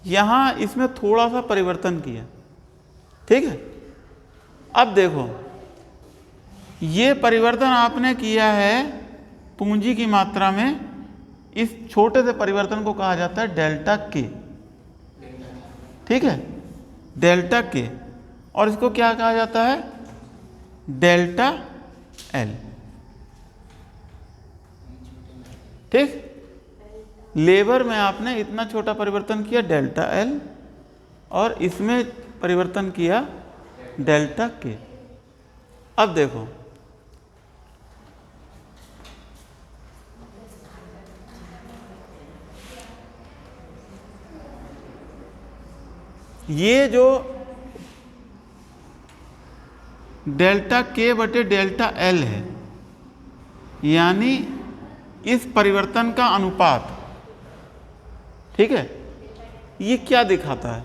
यहाँ इसमें थोड़ा सा परिवर्तन किया, ठीक है। अब देखो ये परिवर्तन आपने किया है पूंजी की मात्रा में, इस छोटे से परिवर्तन को कहा जाता है डेल्टा के, ठीक है, डेल्टा के। और इसको क्या कहा जाता है? डेल्टा एल, ठीक। लेबर में आपने इतना छोटा परिवर्तन किया डेल्टा एल, और इसमें परिवर्तन किया डेल्टा के। अब देखो ये जो डेल्टा के बटे डेल्टा एल है, यानी इस परिवर्तन का अनुपात, ठीक है, ये क्या दिखाता है?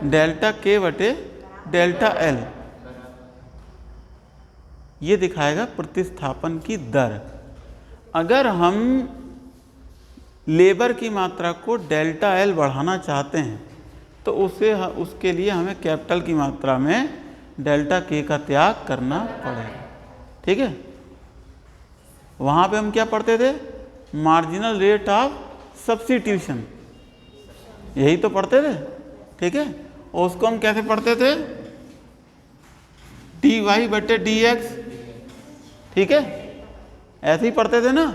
डेल्टा के बटे डेल्टा एल, ये दिखाएगा प्रतिस्थापन की दर। अगर हम लेबर की मात्रा को डेल्टा एल बढ़ाना चाहते हैं तो उसके लिए हमें कैपिटल की मात्रा में डेल्टा के का त्याग करना पड़ेगा, ठीक है। वहाँ पे हम क्या पढ़ते थे? मार्जिनल रेट ऑफ सब्स्टिट्यूशन, यही तो पढ़ते थे, ठीक है। और उसको हम कैसे पढ़ते थे? डी वाई बटे डी एक्स, ठीक है, ऐसे ही पढ़ते थे ना,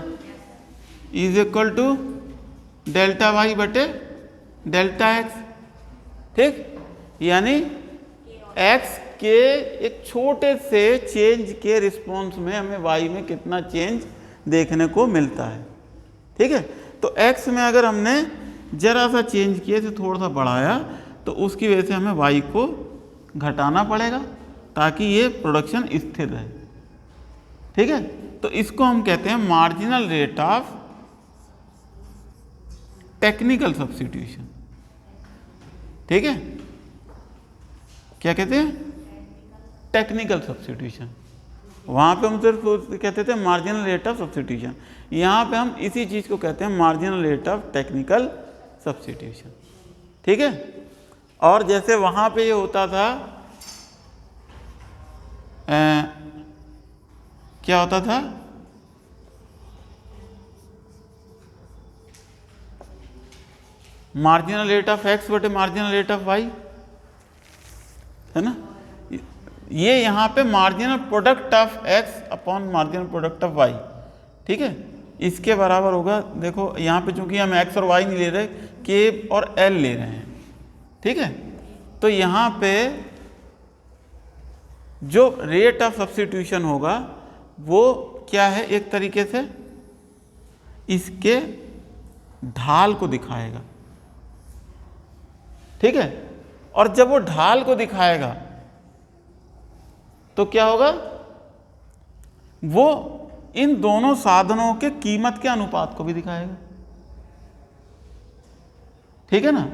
is equal to delta Y बटे डेल्टा एक्स, ठीक। यानी एक्स के एक छोटे से चेंज के रिस्पॉन्स में हमें वाई में कितना चेंज देखने को मिलता है, ठीक है। तो एक्स में अगर हमने जरा सा चेंज किया तो थोड़ा सा बढ़ाया, तो उसकी वजह से हमें वाई को घटाना पड़ेगा ताकि ये प्रोडक्शन स्थिर रहे, ठीक है। तो इसको हम कहते हैं marginal rate of technical substitution, ठीक है। क्या कहते हैं? Technical substitution. वहाँ पे हम सिर्फ कहते थे मार्जिनल रेट ऑफ सब्स्टिट्यूशन, यहाँ पे हम इसी चीज़ को कहते हैं marginal rate of technical substitution, ठीक है। और जैसे वहाँ पे ये होता था, क्या होता था? मार्जिनल रेट ऑफ एक्स बटे मार्जिनल रेट ऑफ वाई, है ना। ये यहाँ पे marginal product of X upon marginal product of Y, ठीक है, इसके बराबर होगा। देखो यहाँ पे चूंकि हम एक्स और वाई नहीं ले रहे, के और एल ले रहे हैं, ठीक है। तो यहाँ पे जो रेट ऑफ सब्स्टिट्यूशन होगा वो क्या है? एक तरीके से इसके ढाल को दिखाएगा, ठीक है। और जब वो ढाल को दिखाएगा तो क्या होगा? वो इन दोनों साधनों के कीमत के अनुपात को भी दिखाएगा, ठीक है ना।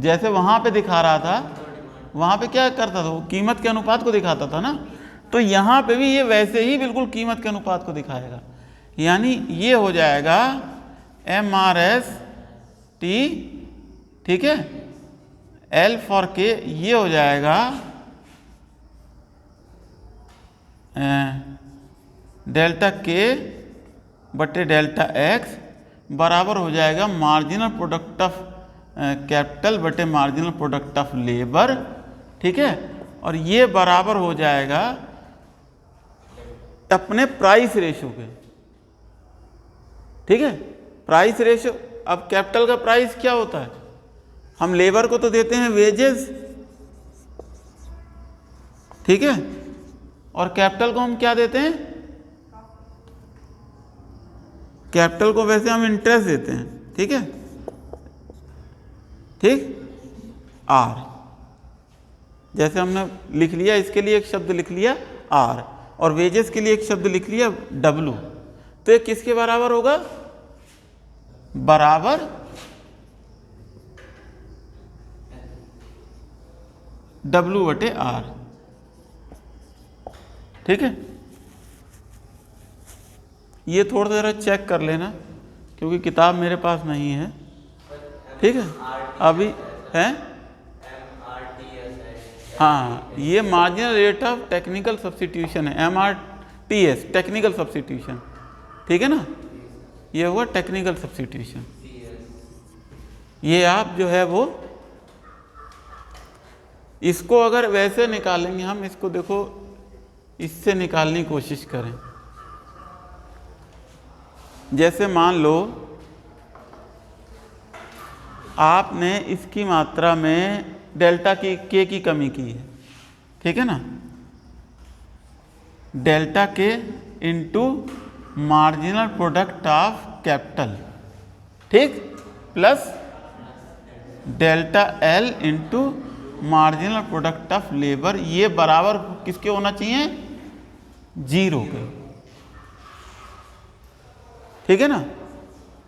जैसे वहां पे दिखा रहा था, वहां पे क्या करता था? वो कीमत के अनुपात को दिखाता था ना। तो यहां पे भी ये वैसे ही बिल्कुल कीमत के अनुपात को दिखाएगा। यानी ये हो जाएगा MRS T, ठीक है, L फॉर K, ये हो जाएगा डेल्टा K बटे डेल्टा X बराबर हो जाएगा मार्जिनल प्रोडक्ट ऑफ कैपिटल बटे मार्जिनल प्रोडक्ट ऑफ लेबर, ठीक है। और ये बराबर हो जाएगा अपने प्राइस रेशो के, ठीक है। प्राइस रेशो, अब कैपिटल का प्राइस क्या होता है? हम लेबर को तो देते हैं वेजेस, ठीक है, और कैपिटल को हम क्या देते हैं? कैपिटल को वैसे हम इंटरेस्ट देते हैं, ठीक है, ठीक। आर, जैसे हमने लिख लिया, इसके लिए एक शब्द लिख लिया आर, और वेजेस के लिए एक शब्द लिख लिया डब्लू। तो ये किसके बराबर होगा? बराबर डब्लू बटे आर, ठीक है। ये थोड़ा सा जरा चेक कर लेना क्योंकि किताब मेरे पास नहीं है, ठीक है, अभी है। हाँ, ये marginal rate of technical substitution है, MRTS, टेक्निकल सब्स्टिट्यूशन, ठीक है ना, ये हुआ टेक्निकल सब्स्टिट्यूशन। ये आप जो है वो इसको अगर वैसे निकालेंगे हम, इसको देखो इससे निकालने की कोशिश करें। जैसे मान लो आपने इसकी मात्रा में डेल्टा की के की कमी की है, ठीक है ना, डेल्टा के into marginal product of capital, ठीक, plus delta L into marginal product of labour, ये बराबर किसके होना चाहिए, 0 के, ठीक है ना।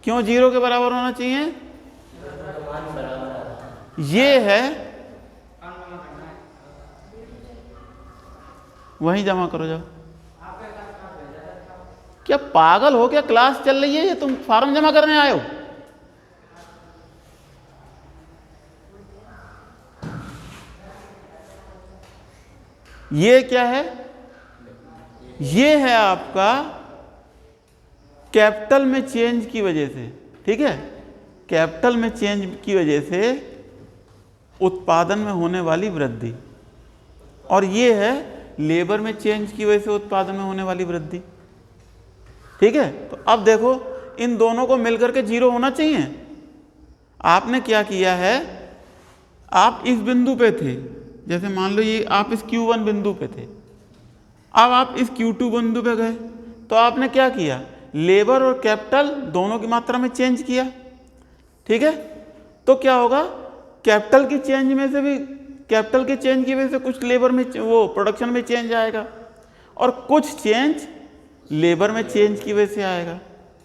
क्यों 0 के बराबर होना चाहिए, ये है, वहीं जमा करो जाओ। क्या पागल हो क्या, क्लास चल रही है, ये तुम फॉर्म जमा करने आए हो। ये क्या है, ये है आपका कैपिटल में चेंज की वजह से, ठीक है, कैपिटल में चेंज की वजह से उत्पादन में होने वाली वृद्धि, और ये है लेबर में चेंज की वजह से उत्पादन में होने वाली वृद्धि, ठीक है। तो अब देखो इन दोनों को मिलकर के 0 होना चाहिए। आपने क्या किया है, आप इस बिंदु पे थे, जैसे मान लो ये आप इस Q1 बिंदु पे थे, अब आप इस Q2 बिंदु पे गए, तो आपने क्या किया, लेबर और कैपिटल दोनों की मात्रा में चेंज किया, ठीक है। तो क्या होगा, कैपिटल की चेंज में से भी, कैपिटल के चेंज की वजह से कुछ लेबर में वो प्रोडक्शन में चेंज आएगा, और कुछ चेंज लेबर में चेंज की वजह से आएगा,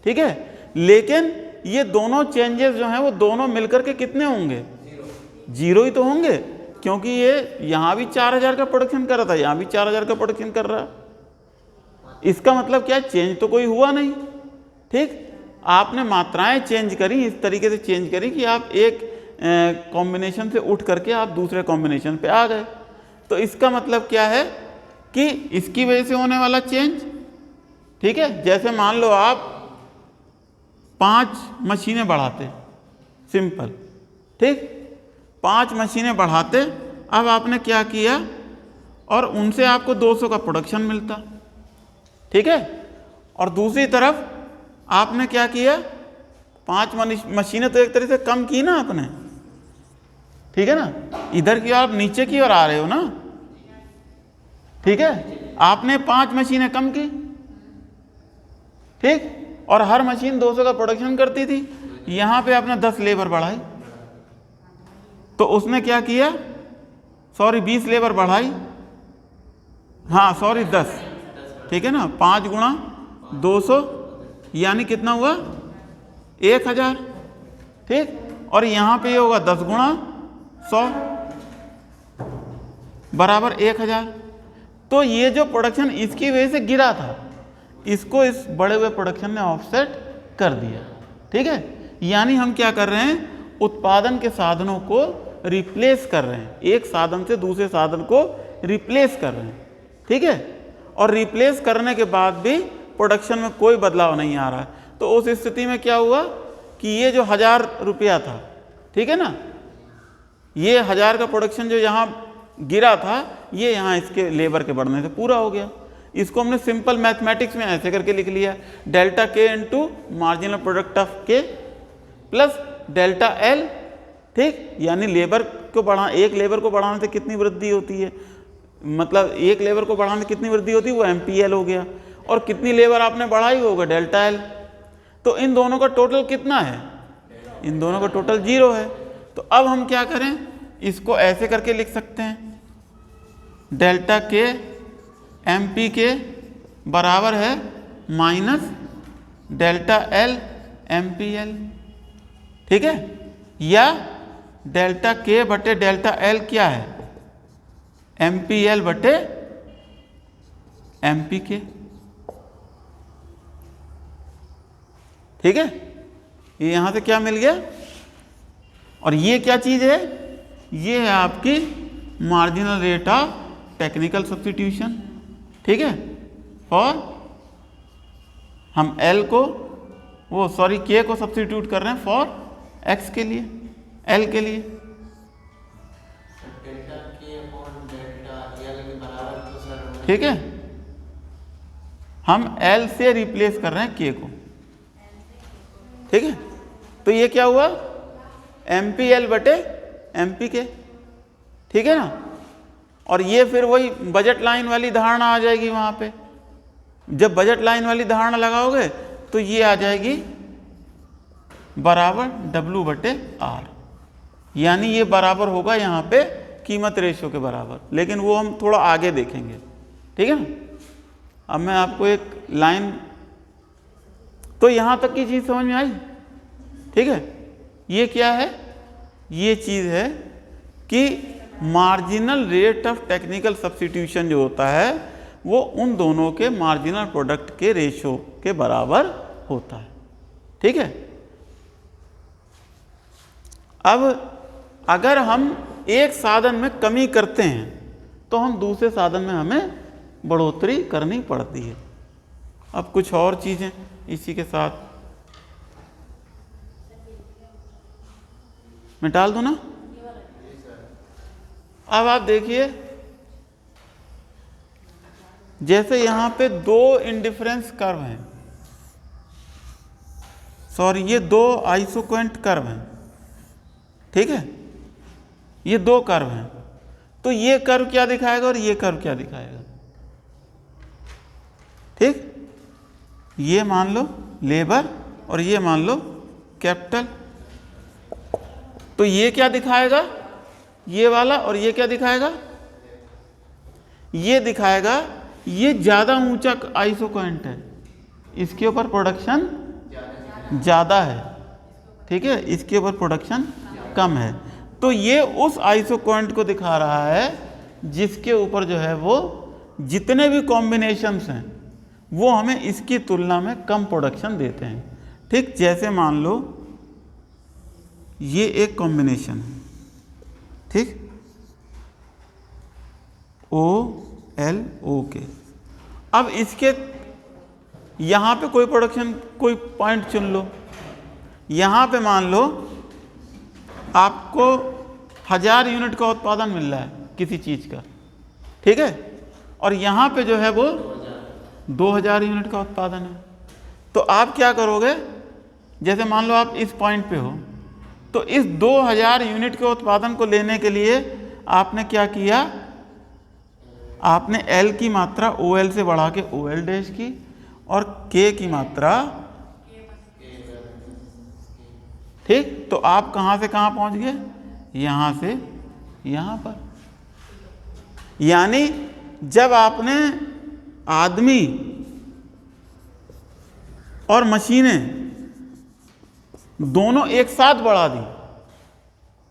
ठीक है। लेकिन ये दोनों चेंजेस जो हैं वो दोनों मिलकर के कितने होंगे, 0 ही तो होंगे, क्योंकि ये यहाँ भी 4000 का प्रोडक्शन कर रहा था, यहाँ भी 4000 का प्रोडक्शन कर रहा। इसका मतलब क्या, चेंज तो कोई हुआ नहीं, ठीक। आपने मात्राएं चेंज करी, इस तरीके से चेंज करी कि आप एक कॉम्बिनेशन से उठ करके आप दूसरे कॉम्बिनेशन पे आ गए। तो इसका मतलब क्या है कि इसकी वजह से होने वाला चेंज, ठीक है। जैसे मान लो आप 5 मशीनें बढ़ाते, सिंपल, ठीक, 5 मशीनें बढ़ाते, अब आपने क्या किया, और उनसे आपको 200 का प्रोडक्शन मिलता, ठीक है। और दूसरी तरफ आपने क्या किया, 5 मशीनें तो एक तरह से कम की ना आपने, ठीक है ना, इधर की आप नीचे की ओर आ रहे हो ना, ठीक है, आपने 5 मशीनें कम की, ठीक, और हर मशीन 200 का प्रोडक्शन करती थी, यहां पे आपने 10 लेबर बढ़ाई, तो उसने क्या किया, 20 लेबर बढ़ाई, हाँ 10, ठीक है ना, 5 गुणा 200 यानी कितना हुआ, 1000, ठीक, और यहाँ पे ये होगा 10 गुणा 100 बराबर 1000। तो ये जो प्रोडक्शन इसकी वजह से गिरा था, इसको इस बड़े हुए प्रोडक्शन ने ऑफसेट कर दिया, ठीक है। यानी हम क्या कर रहे हैं, उत्पादन के साधनों को रिप्लेस कर रहे हैं, एक साधन से दूसरे साधन को रिप्लेस कर रहे हैं, ठीक है। और रिप्लेस करने के बाद भी प्रोडक्शन में कोई बदलाव नहीं आ रहा है। तो उस स्थिति में क्या हुआ कि ये जो 1000 रुपया था, ठीक है ना, ये 1000 का प्रोडक्शन जो यहाँ गिरा था, ये यहाँ इसके लेबर के बढ़ने से पूरा हो गया। इसको हमने सिंपल मैथमेटिक्स में ऐसे करके लिख लिया, डेल्टा के इंटू मार्जिनल प्रोडक्ट ऑफ के प्लस डेल्टा एल, ठीक, यानी लेबर को एक लेबर को बढ़ाने से कितनी वृद्धि होती है, मतलब एक लेबर को बढ़ाने से कितनी वृद्धि होती है, वो MPL हो गया, और कितनी लेबर आपने बढ़ाई होगा, डेल्टा एल। तो इन दोनों का टोटल कितना है, इन दोनों का टोटल 0 है। तो अब हम क्या करें, इसको ऐसे करके लिख सकते हैं, डेल्टा के MP के बराबर है माइनस डेल्टा एल MPL, ठीक है, या डेल्टा के बटे डेल्टा एल क्या है, MPL बटे MP के, ठीक है। ये यहाँ से क्या मिल गया, और ये क्या चीज़ है, ये है आपकी marginal rate of technical substitution. ठीक है, और हम L को K को सब्स्टिट्यूट कर रहे हैं फॉर X के लिए, L के लिए। ठीक है, हम L से रिप्लेस कर रहे हैं K को। ठीक है, तो ये क्या हुआ, MPL बटे MPK। ठीक है ना, और ये फिर वही बजट लाइन वाली धारणा आ जाएगी वहाँ पे। जब बजट लाइन वाली धारणा लगाओगे तो ये आ जाएगी बराबर W बटे R, यानी ये बराबर होगा यहाँ पे कीमत रेशियो के बराबर, लेकिन वो हम थोड़ा आगे देखेंगे। ठीक है ना, अब मैं आपको एक लाइन, तो यहाँ तक की चीज़ समझ में आई। ठीक है, ये क्या है, ये चीज़ है कि marginal rate of technical substitution जो होता है वो उन दोनों के मार्जिनल प्रोडक्ट के रेशियो के बराबर होता है। ठीक है, अब अगर हम एक साधन में कमी करते हैं तो हम दूसरे साधन में हमें बढ़ोतरी करनी पड़ती है। अब कुछ और चीज़ें इसी के साथ मैं डाल दूं ना। अब आप देखिए, जैसे यहाँ पे दो इंडिफरेंस कर्व हैं, सॉरी ये दो आइसोक्वेंट कर्व हैं। ठीक है, ये दो कर्व हैं, तो ये कर्व क्या दिखाएगा और ये कर्व क्या दिखाएगा। ठीक, ये मान लो लेबर और ये मान लो कैपिटल, तो ये क्या दिखाएगा, ये वाला, और ये क्या दिखाएगा, ये दिखाएगा ये ज़्यादा ऊंचा आइसोक्वेंट है, इसके ऊपर प्रोडक्शन ज़्यादा है। ठीक है, इसके ऊपर प्रोडक्शन कम है, तो ये उस आइसोक्वेंट को दिखा रहा है जिसके ऊपर जो है वो जितने भी कॉम्बिनेशंस हैं वो हमें इसकी तुलना में कम प्रोडक्शन देते हैं। ठीक, जैसे मान लो ये एक कॉम्बिनेशन है, ठीक, OLOK। अब इसके यहाँ पे कोई प्रोडक्शन, कोई पॉइंट चुन लो, यहाँ पे मान लो आपको 1000 यूनिट का उत्पादन मिल रहा है किसी चीज़ का। ठीक है, और यहाँ पे जो है वो 2000 यूनिट का उत्पादन है। तो आप क्या करोगे, जैसे मान लो आप इस पॉइंट पे हो, तो इस 2000 यूनिट के उत्पादन को लेने के लिए आपने क्या किया, आपने L की मात्रा OL से बढ़ा के OL डैश की और K की मात्रा, ठीक, तो आप कहाँ से कहाँ पहुँच गए, यहाँ से यहाँ पर। यानी जब आपने आदमी और मशीनें दोनों एक साथ बढ़ा दी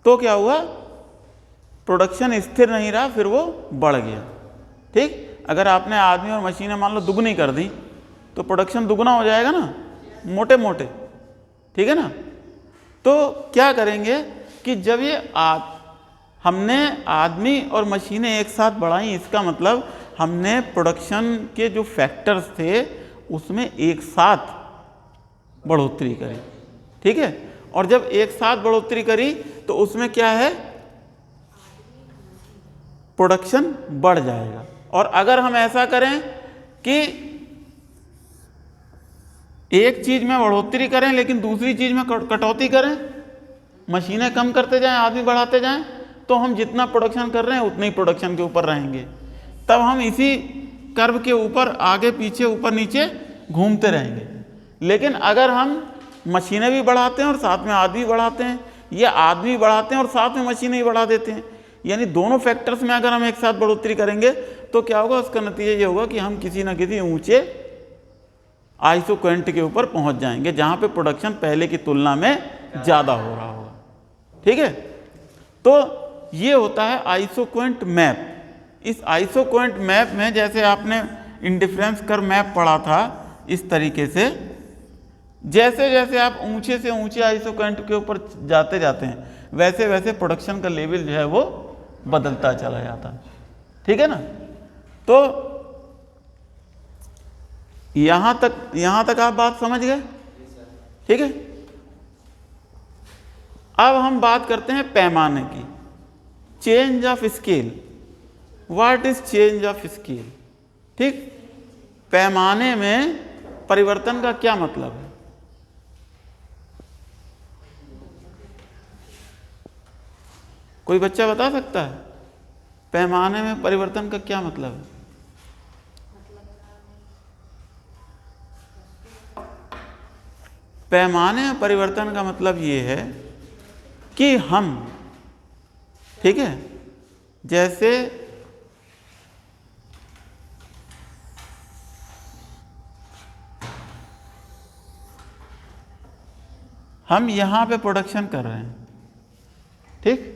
तो क्या हुआ, प्रोडक्शन स्थिर नहीं रहा, फिर वो बढ़ गया। ठीक, अगर आपने आदमी और मशीनें मान लो दुगनी कर दी तो प्रोडक्शन दुगना हो जाएगा ना, मोटे मोटे। ठीक है ना, तो क्या करेंगे कि जब ये हमने आदमी और मशीनें एक साथ बढ़ाई, इसका मतलब हमने प्रोडक्शन के जो फैक्टर्स थे उसमें एक साथ बढ़ोतरी करी। ठीक है, और जब एक साथ बढ़ोतरी करी तो उसमें क्या है, प्रोडक्शन बढ़ जाएगा। और अगर हम ऐसा करें कि एक चीज में बढ़ोतरी करें लेकिन दूसरी चीज में कटौती करें, मशीनें कम करते जाएं, आदमी बढ़ाते जाएं, तो हम जितना प्रोडक्शन कर रहे हैं उतने ही प्रोडक्शन के ऊपर रहेंगे। तब हम इसी कर्व के ऊपर आगे पीछे ऊपर नीचे घूमते रहेंगे। लेकिन अगर हम मशीनें भी बढ़ाते हैं और साथ में आदमी बढ़ाते हैं, या आदमी बढ़ाते हैं और साथ में मशीनें ही बढ़ा देते हैं, यानी दोनों फैक्टर्स में अगर हम एक साथ बढ़ोतरी करेंगे तो क्या होगा, उसका नतीजा ये होगा कि हम किसी न किसी ऊंचे आइसोक्वेंट के ऊपर पहुंच जाएंगे जहां पे प्रोडक्शन पहले की तुलना में ज़्यादा हो रहा होगा। ठीक है, तो ये होता है आइसोक्वेंट मैप। इस आइसोक्वेंट मैप में जैसे आपने इंडिफरेंस कर्व मैप पढ़ा था इस तरीके से, जैसे जैसे आप ऊंचे से ऊंचे आइसोकरेंट के ऊपर जाते जाते हैं वैसे वैसे प्रोडक्शन का लेवल जो है वो बदलता चला जाता है। ठीक है ना। तो यहां तक आप बात समझ गए। ठीक है। अब हम बात करते हैं पैमाने की। Change of scale. What is change of scale? ठीक, पैमाने में परिवर्तन का क्या मतलब है? कोई बच्चा बता सकता है पैमाने में परिवर्तन का क्या मतलब है? पैमाने में परिवर्तन का मतलब ये है कि हम, ठीक है, जैसे हम यहां पे प्रोडक्शन कर रहे हैं, ठीक,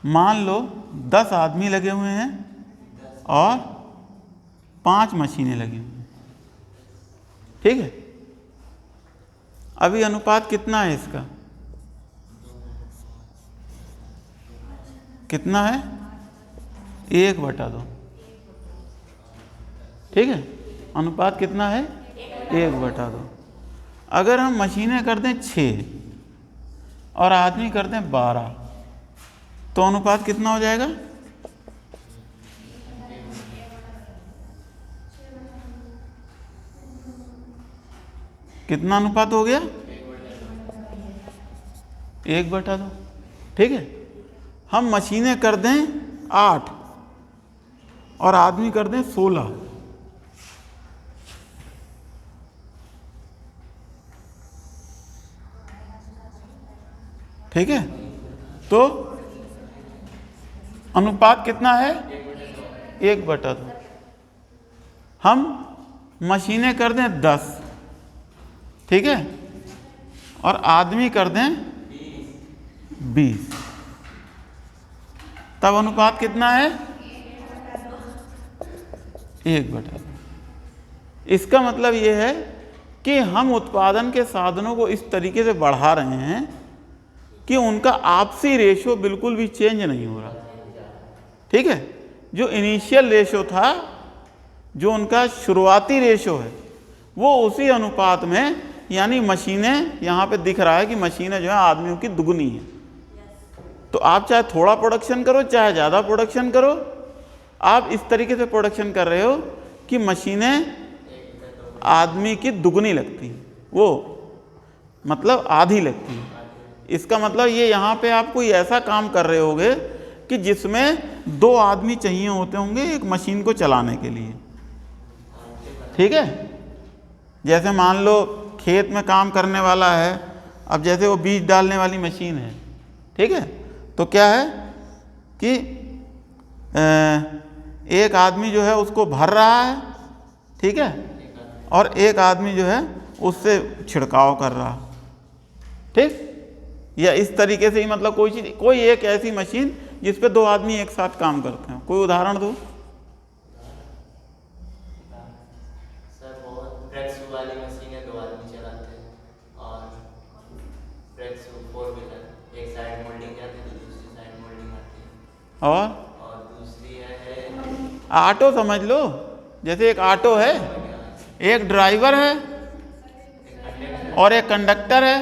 मान लो 10 आदमी लगे हुए हैं और 5 मशीनें लगी हुई हैं। ठीक है। अभी अनुपात कितना है इसका? कितना है? 1/2। ठीक है। अनुपात कितना है? 1/2। अगर हम मशीनें कर दें 6 और आदमी कर दें 12 तो अनुपात कितना हो जाएगा? कितना अनुपात हो गया? 1/2। ठीक है। हम मशीनें कर दें 8 और आदमी कर दें 16 ठीक है। तो अनुपात कितना है? 1/2। हम मशीनें कर दें 10, ठीक है, और आदमी कर दें 20, तब अनुपात कितना है? 1/2। इसका मतलब यह है कि हम उत्पादन के साधनों को इस तरीके से बढ़ा रहे हैं कि उनका आपसी रेशो बिल्कुल भी चेंज नहीं हो रहा। ठीक है। जो इनिशियल रेशो था, जो उनका शुरुआती रेशो है, वो उसी अनुपात में, यानी मशीनें, यहाँ पे दिख रहा है कि मशीनें जो है आदमियों की दुगनी है। तो आप चाहे थोड़ा प्रोडक्शन करो चाहे ज़्यादा प्रोडक्शन करो, आप इस तरीके से प्रोडक्शन कर रहे हो कि मशीनें आदमी की दुगनी लगती हैं, वो मतलब आधी लगती हैं। इसका मतलब ये यहाँ पे आप कोई ऐसा काम कर रहे होगे कि जिसमें 2 आदमी चाहिए होते होंगे एक मशीन को चलाने के लिए। ठीक है। जैसे मान लो खेत में काम करने वाला है, अब जैसे वो बीज डालने वाली मशीन है, ठीक है, तो क्या है कि एक आदमी जो है उसको भर रहा है, ठीक है, और एक आदमी जो है उससे छिड़काव कर रहा है। ठीक, या इस तरीके से ही, मतलब कोई चीज़, कोई एक ऐसी मशीन जिस पे 2 आदमी एक साथ काम करते हैं। कोई उदाहरण दो। सर बहुत प्रेस वाली मशीनें 2 आदमी चलाते हैं, और प्रेस 4 व्हीलर, एक साइड मोल्डिंग जाती है तो दूसरी साइड मोल्डिंग आती है। और दूसरी है ऑटो समझ लो। जैसे एक ऑटो है, एक ड्राइवर है और एक कंडक्टर है,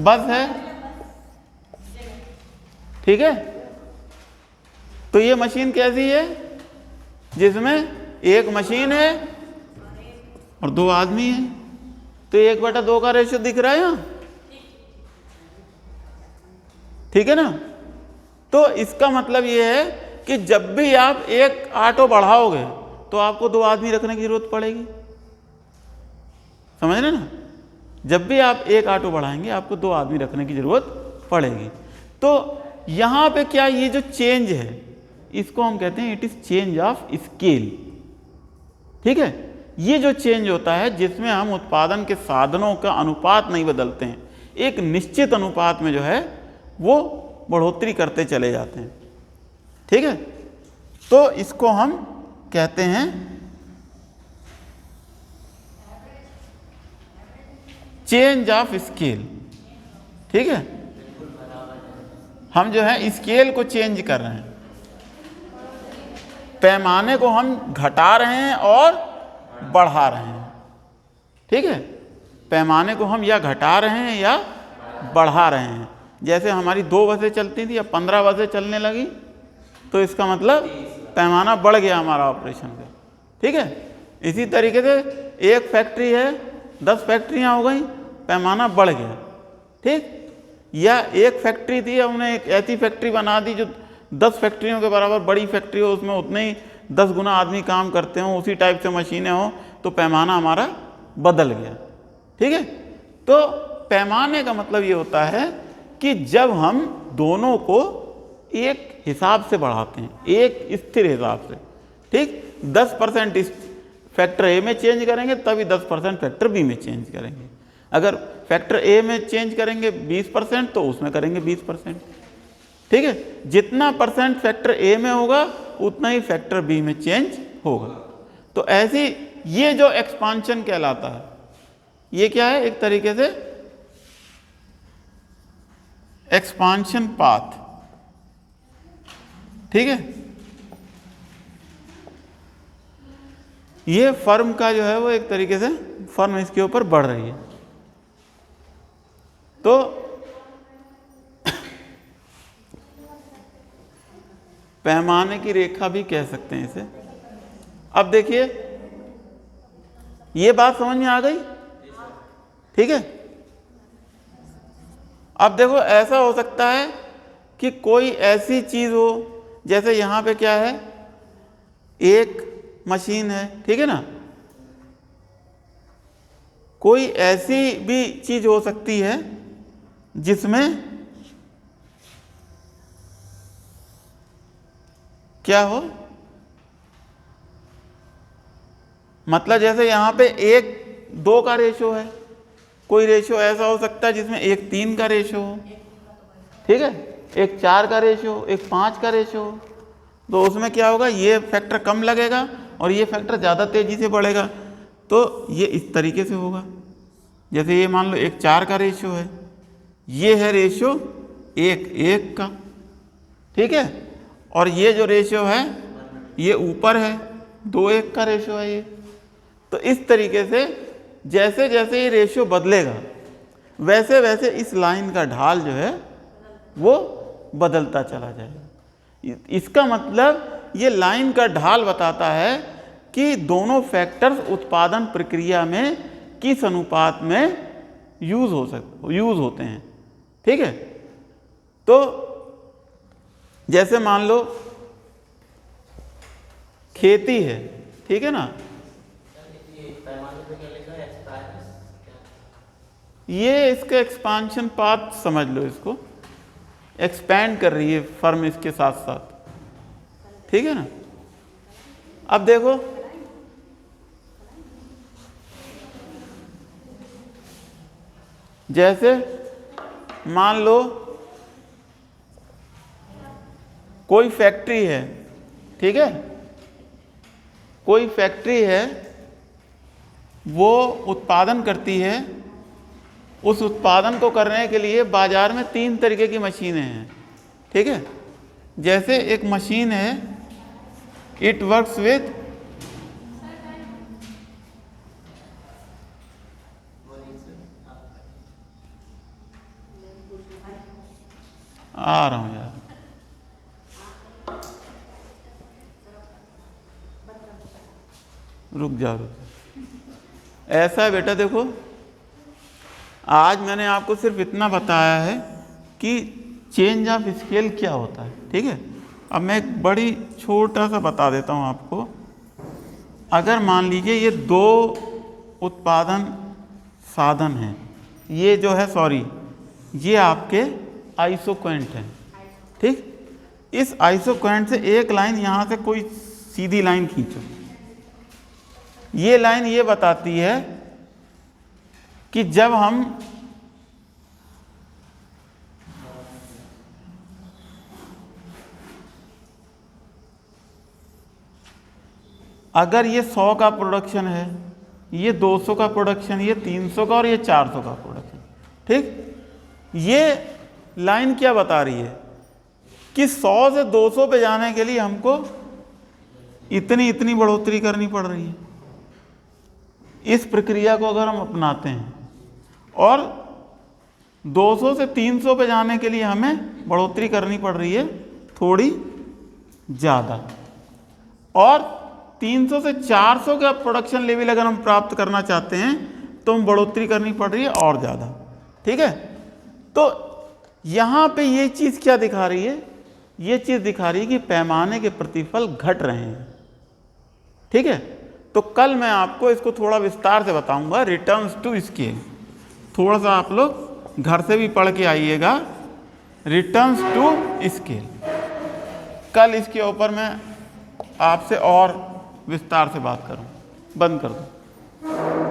बस है। ठीक है। तो ये मशीन कैसी है? जिसमें एक मशीन है और 2 आदमी हैं। तो 1/2 का रेशियो दिख रहा है यहाँ। ठीक है ना। तो इसका मतलब ये है कि जब भी आप एक ऑटो बढ़ाओगे तो आपको 2 आदमी रखने की जरूरत पड़ेगी। समझ रहे ना। जब भी आप एक ऑटो बढ़ाएंगे आपको 2 आदमी रखने की जरूरत पड़ेगी। तो यहाँ पे क्या, ये जो चेंज है इसको हम कहते हैं it is change of scale. ठीक है। ये जो चेंज होता है जिसमें हम उत्पादन के साधनों का अनुपात नहीं बदलते हैं, एक निश्चित अनुपात में जो है वो बढ़ोतरी करते चले जाते हैं। ठीक है। तो इसको हम कहते हैं चेंज ऑफ स्केल। ठीक है, हम जो है स्केल को चेंज कर रहे हैं, पैमाने को हम घटा रहे हैं और बढ़ा रहे हैं। ठीक है, पैमाने को हम या घटा रहे हैं या बढ़ा रहे हैं। जैसे हमारी 2 बसें चलती थी, अब 15 बसें चलने लगी, तो इसका मतलब पैमाना बढ़ गया हमारा ऑपरेशन का। ठीक है, इसी तरीके से एक फैक्ट्री है, 10 फैक्ट्रियाँ हो गई, पैमाना बढ़ गया। ठीक, या एक फैक्ट्री थी, हमने एक ऐसी फैक्ट्री बना दी जो 10 फैक्ट्रियों के बराबर बड़ी फैक्ट्री हो, उसमें उतने ही 10 गुना आदमी काम करते हों, उसी टाइप से मशीनें हों, तो पैमाना हमारा बदल गया। ठीक है, तो पैमाने का मतलब ये होता है कि जब हम दोनों को एक हिसाब से बढ़ाते हैं, एक स्थिर हिसाब से। ठीक, 10% इस फैक्टर ए में चेंज करेंगे तभी 10% फैक्टर बी में चेंज करेंगे। अगर फैक्टर ए में चेंज करेंगे 20% तो उसमें करेंगे 20%। ठीक है, जितना परसेंट फैक्टर ए में होगा उतना ही फैक्टर बी में चेंज होगा। तो ऐसी ये जो एक्सपांशन कहलाता है, ये क्या है, एक तरीके से एक्सपांशन पाथ। ठीक है, ये फर्म का जो है वो एक तरीके से फर्म इसके ऊपर बढ़ रही है। तो पैमाने की रेखा भी कह सकते हैं इसे। अब देखिए, ये बात समझ में आ गई। ठीक है, अब देखो, ऐसा हो सकता है कि कोई ऐसी चीज हो, जैसे यहां पे क्या है, एक मशीन है। ठीक है ना, कोई ऐसी भी चीज हो सकती है जिसमें क्या हो, मतलब जैसे यहां पे 1-2 का रेशो है, कोई रेशो ऐसा हो सकता है जिसमें 1-3 का रेशो हो। ठीक है, 1-4 का रेशो, 1-5 का रेशो हो, तो उसमें क्या होगा, ये फैक्टर कम लगेगा और ये फैक्टर ज़्यादा तेजी से बढ़ेगा। तो ये इस तरीके से होगा। जैसे ये मान लो 1-4 का रेशो है, ये है रेशो 1-1 का। ठीक है, और ये जो रेशो है ये ऊपर है, 2-1 का रेशो है ये। तो इस तरीके से जैसे जैसे ये रेशो बदलेगा वैसे वैसे इस लाइन का ढाल जो है वो बदलता चला जाएगा। इसका मतलब ये लाइन का ढाल बताता है कि दोनों फैक्टर्स उत्पादन प्रक्रिया में किस अनुपात में यूज होते हैं। ठीक है, तो जैसे मान लो खेती है, ठीक है ना, ये इसका एक्सपांशन पाथ समझ लो, इसको एक्सपैंड कर रही है फर्म इसके साथ साथ। ठीक है ना, अब देखो जैसे मान लो कोई फैक्ट्री है। ठीक है, कोई फैक्ट्री है, वो उत्पादन करती है। उस उत्पादन को करने के लिए बाजार में 3 तरीके की मशीनें हैं। ठीक है, जैसे एक मशीन है, इट वर्क्स विथ आ रहा हूं यार, रुक जा। ऐसा है बेटा, देखो आज मैंने आपको सिर्फ इतना बताया है कि चेंज ऑफ स्केल क्या होता है। ठीक है, अब मैं एक बड़ी छोटा सा बता देता हूं आपको। अगर मान लीजिए ये 2 उत्पादन साधन हैं, ये जो है ये आपके आइसोक्वेंट हैं। ठीक, इस आइसोक्वेंट से एक लाइन यहां से कोई सीधी लाइन खींचो। ये लाइन ये बताती है कि जब हम अगर ये 100 का प्रोडक्शन है, ये 200 का प्रोडक्शन, ये 300 का और ये 400 का प्रोडक्शन, ठीक। ये लाइन क्या बता रही है कि 100 से 200 पे जाने के लिए हमको इतनी इतनी बढ़ोतरी करनी पड़ रही है। इस प्रक्रिया को अगर हम अपनाते हैं और 200 से 300 पे जाने के लिए हमें बढ़ोतरी करनी पड़ रही है थोड़ी ज़्यादा, और 300 से 400 का प्रोडक्शन लेवल अगर हम प्राप्त करना चाहते हैं तो हम बढ़ोतरी करनी पड़ रही है और ज़्यादा, ठीक है। तो यहाँ पे ये चीज़ क्या दिखा रही है, ये चीज़ दिखा रही है कि पैमाने के प्रतिफल घट रहे हैं, ठीक है। तो कल मैं आपको इसको थोड़ा विस्तार से बताऊंगा, रिटर्न्स टू स्केल। थोड़ा सा आप लोग घर से भी पढ़ के आइएगा, रिटर्न्स टू स्केल। कल इसके ऊपर मैं आपसे और विस्तार से बात करूं। बंद कर दो।